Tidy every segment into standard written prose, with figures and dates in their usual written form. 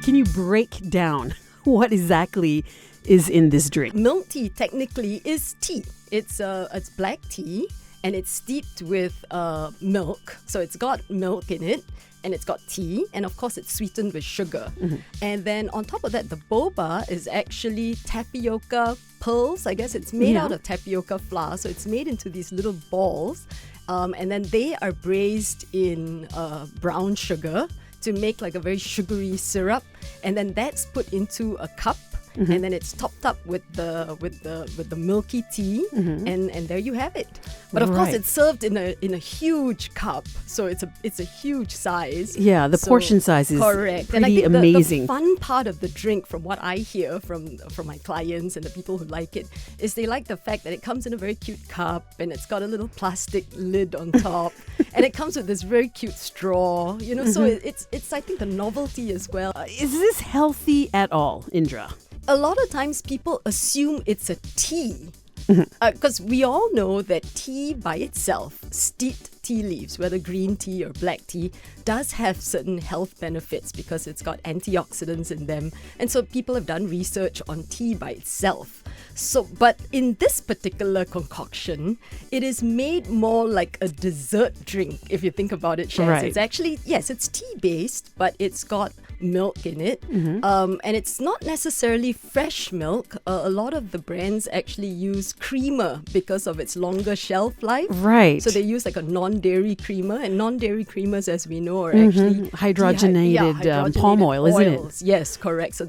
Can you break down what exactly is in this drink? Milk tea technically is tea. It's black tea and it's steeped with milk. So it's got milk in it and it's got tea, and of course it's sweetened with sugar. And then on top of that, the boba is actually tapioca pearls. I guess it's made out of tapioca flour. So it's made into these little balls. And then they are braised in brown sugar to make like a very sugary syrup, and then that's put into a cup, and then it's topped up with the milky tea, and there you have it. But of course, it's served in a huge cup, so it's a huge size. Yeah, the portion size is correct. pretty and I think amazing. The fun part of the drink, from what I hear from my clients and the people who like it, is they like the fact that it comes in a very cute cup and it's got a little plastic lid on top, and it comes with this very cute straw. So it's I think the novelty as well. Is this healthy at all, Indra? A lot of times people assume it's a tea. Because we all know that tea by itself, steeped tea leaves, whether green tea or black tea, does have certain health benefits because it's got antioxidants in them. And so people have done research on tea by itself. But in this particular concoction, it is made more like a dessert drink, if you think about it, Shaz. Right. It's actually, yes, it's tea-based, but it's got milk in it. And it's not necessarily fresh milk. A lot of the brands actually use creamer because of its longer shelf life. Right. So they use like a non-dairy creamer, and non-dairy creamers, as we know, are actually hydrogenated palm oil, oils. isn't it? Yes, correct. So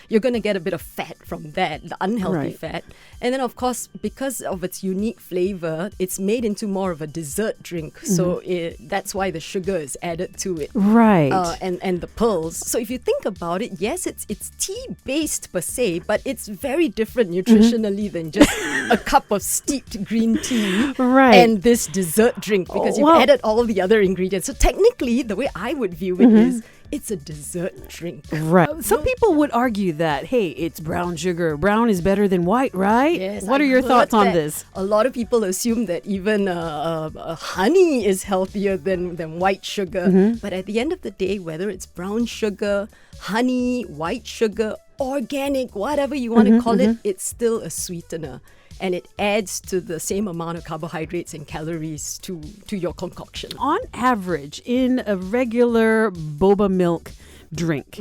you're going to get a bit of fat from that, the unhealthy fat. And then, of course, because of its unique flavor, it's made into more of a dessert drink. So that's why the sugar is added to it. Right. And the pearls. So if you think about it, yes, it's tea-based per se, but it's very different nutritionally than just a cup of steeped green tea and this dessert drink, because you've added all of the other ingredients. So technically, the way I would view it is, it's a dessert drink. Right. Some people would argue that, hey, it's brown sugar. Brown is better than white, right? Yes. What are your thoughts on this? A lot of people assume that even honey is healthier than white sugar. But at the end of the day, whether it's brown sugar, honey, white sugar, organic, whatever you want to call it, it's still a sweetener. And it adds to the same amount of carbohydrates and calories to your concoction. On average, in a regular boba milk drink,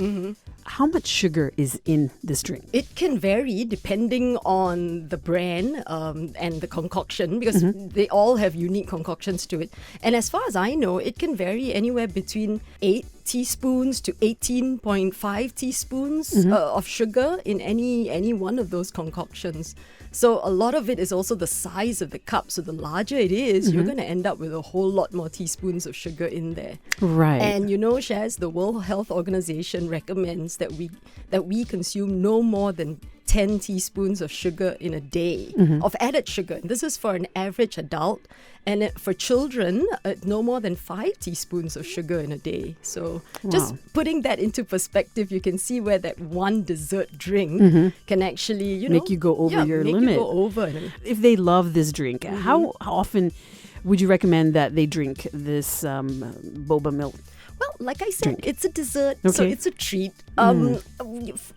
how much sugar is in this drink? It can vary depending on the brand and the concoction, because they all have unique concoctions to it. And as far as I know, it can vary anywhere between 8 teaspoons to 18.5 teaspoons of sugar in any one of those concoctions. So a lot of it is also the size of the cup. So the larger it is, you're going to end up with a whole lot more teaspoons of sugar in there. Right. And Shaz, the World Health Organization recommends that we consume no more than 10 teaspoons of sugar in a day, of added sugar. And this is for an average adult. And for children, no more than 5 teaspoons of sugar in a day. So just putting that into perspective, you can see where that one dessert drink can actually, make you go over your limit. You go over. If they love this drink, how often would you recommend that they drink this boba milk? Well, like I said, it's a dessert, so it's a treat.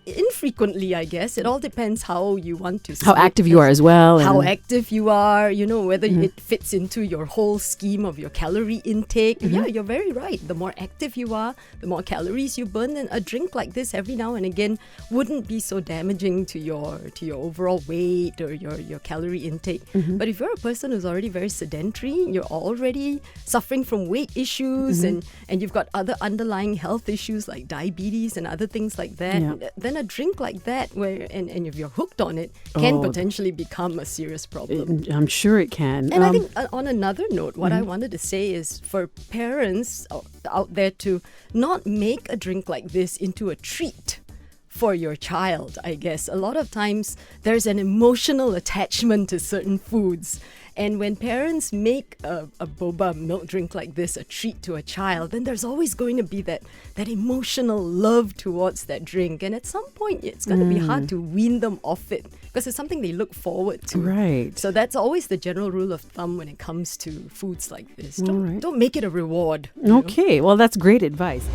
Infrequently, I guess. It all depends how you want to. How active you are as well. How active you are, whether it fits into your whole scheme of your calorie intake. Yeah, you're very right. The more active you are, the more calories you burn. And a drink like this every now and again wouldn't be so damaging to your overall weight or your calorie intake. But if you're a person who's already very sedentary, you're already suffering from weight issues, and you've got other underlying health issues like diabetes and other things like that, then a drink like that, and if you're hooked on it, can potentially become a serious problem. I'm sure it can. And I think on another note, what I wanted to say is for parents out there to not make a drink like this into a treat for your child, I guess. A lot of times there's an emotional attachment to certain foods. And when parents make a boba milk drink like this a treat to a child, then there's always going to be that emotional love towards that drink. And at some point, it's going to be hard to wean them off it because it's something they look forward to. Right. So that's always the general rule of thumb when it comes to foods like this. Don't make it a reward. Okay, well, that's great advice.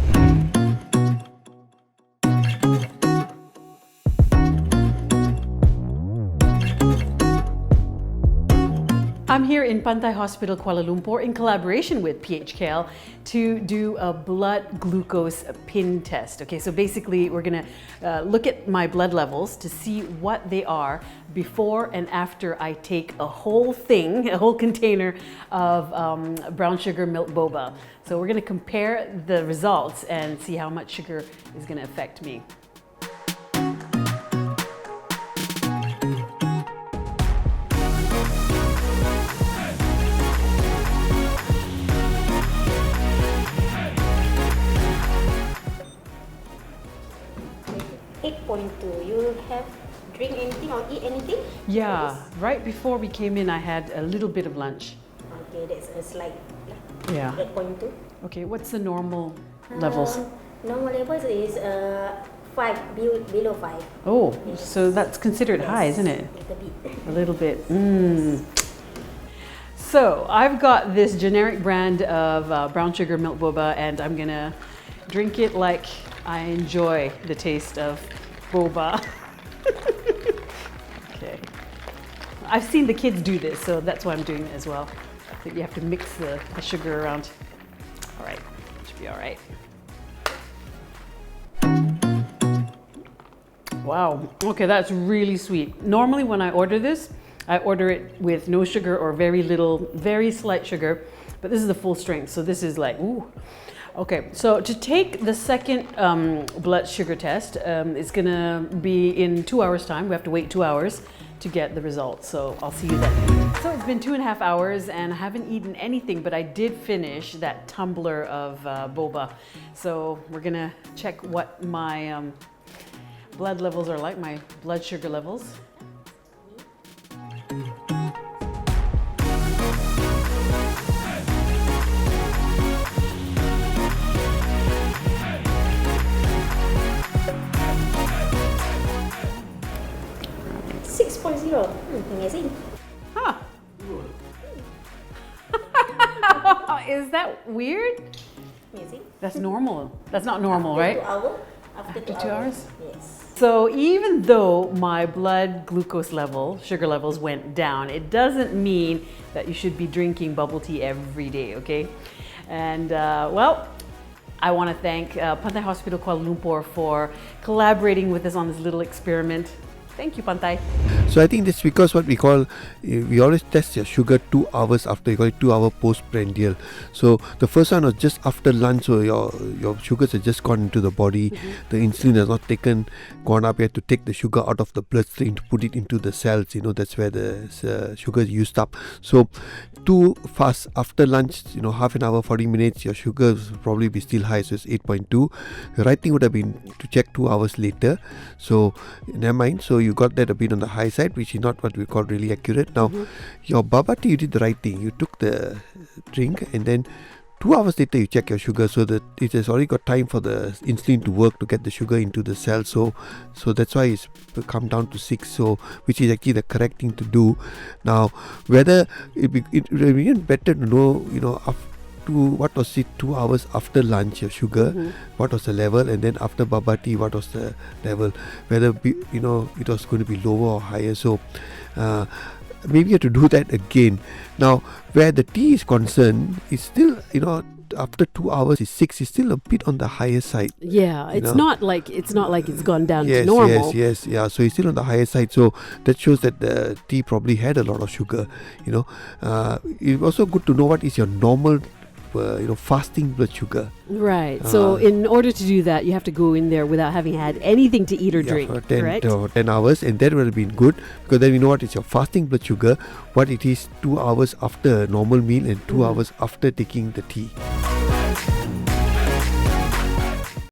I'm here in Pantai Hospital, Kuala Lumpur, in collaboration with PHKL to do a blood glucose pin test. Okay, so basically we're gonna look at my blood levels to see what they are before and after I take a whole thing, a whole container of brown sugar milk boba. So we're gonna compare the results and see how much sugar is gonna affect me. You have drink anything or eat anything? Yeah, right before we came in, I had a little bit of lunch. Okay, that's a slight. Yeah. 8.2. Okay, what's the normal levels? Normal levels is 5, below 5. Oh, so that's considered high, isn't it? A little bit. So I've got this generic brand of brown sugar milk boba, and I'm gonna drink it like I enjoy the taste of boba. Okay. I've seen the kids do this, so that's why I'm doing it as well. I think you have to mix the sugar around. All right, should be all right. Wow, okay, that's really sweet. Normally when I order this, I order it with no sugar or very little, very slight sugar, but this is the full strength, so this is like, ooh. Okay, so to take the second blood sugar test, it's gonna be in 2 hours time. We have to wait 2 hours to get the results, so I'll see you then. So it's been 2.5 hours and I haven't eaten anything, but I did finish that tumbler of boba. So we're gonna check what my blood levels are like, my blood sugar levels. Amazing. Huh. Is that weird? Amazing. That's normal. That's not normal, right? 2 hours. After 2 hours? Yes. So even though my blood glucose level, sugar levels went down, it doesn't mean that you should be drinking bubble tea every day, okay? And well, I want to thank Pantai Hospital Kuala Lumpur for collaborating with us on this little experiment. Thank you, Pantai. So I think that's because what we call, we always test your sugar 2 hours after, you call it 2 hour postprandial. So the first one was just after lunch, so your sugars have just gone into the body. The insulin has not gone up. You have to take the sugar out of the bloodstream to put it into the cells. You know, that's where the sugar is used up. So too fast after lunch, you know, half an hour, 40 minutes, your sugars will probably be still high, so it's 8.2. The right thing would have been to check 2 hours later. So never mind. So you got that a bit on the high side, which is not what we call really accurate. Now, your baba tea, you did the right thing. You took the drink and then 2 hours later you check your sugar, so that it has already got time for the insulin to work to get the sugar into the cell. So that's why it's come down to 6. So which is actually the correct thing to do. Now, whether it would be better to know, you know, what was it 2 hours after lunch, your sugar, what was the level, and then after baba tea, what was the level, whether you know it was going to be lower or higher. So maybe you have to do that again. Now, where the tea is concerned, it's still, you know, after 2 hours is 6, is still a bit on the higher side. Yeah, it's not like it's gone down to normal. Yes, yeah. So it's still on the higher side. So that shows that the tea probably had a lot of sugar. You know, it's also good to know what is your normal fasting blood sugar. Right. So in order to do that, you have to go in there without having had anything to eat or drink. For 10 correct? hours, and that would have been good, because then we know what is your fasting blood sugar, what it is 2 hours after a normal meal and 2 hours after taking the tea.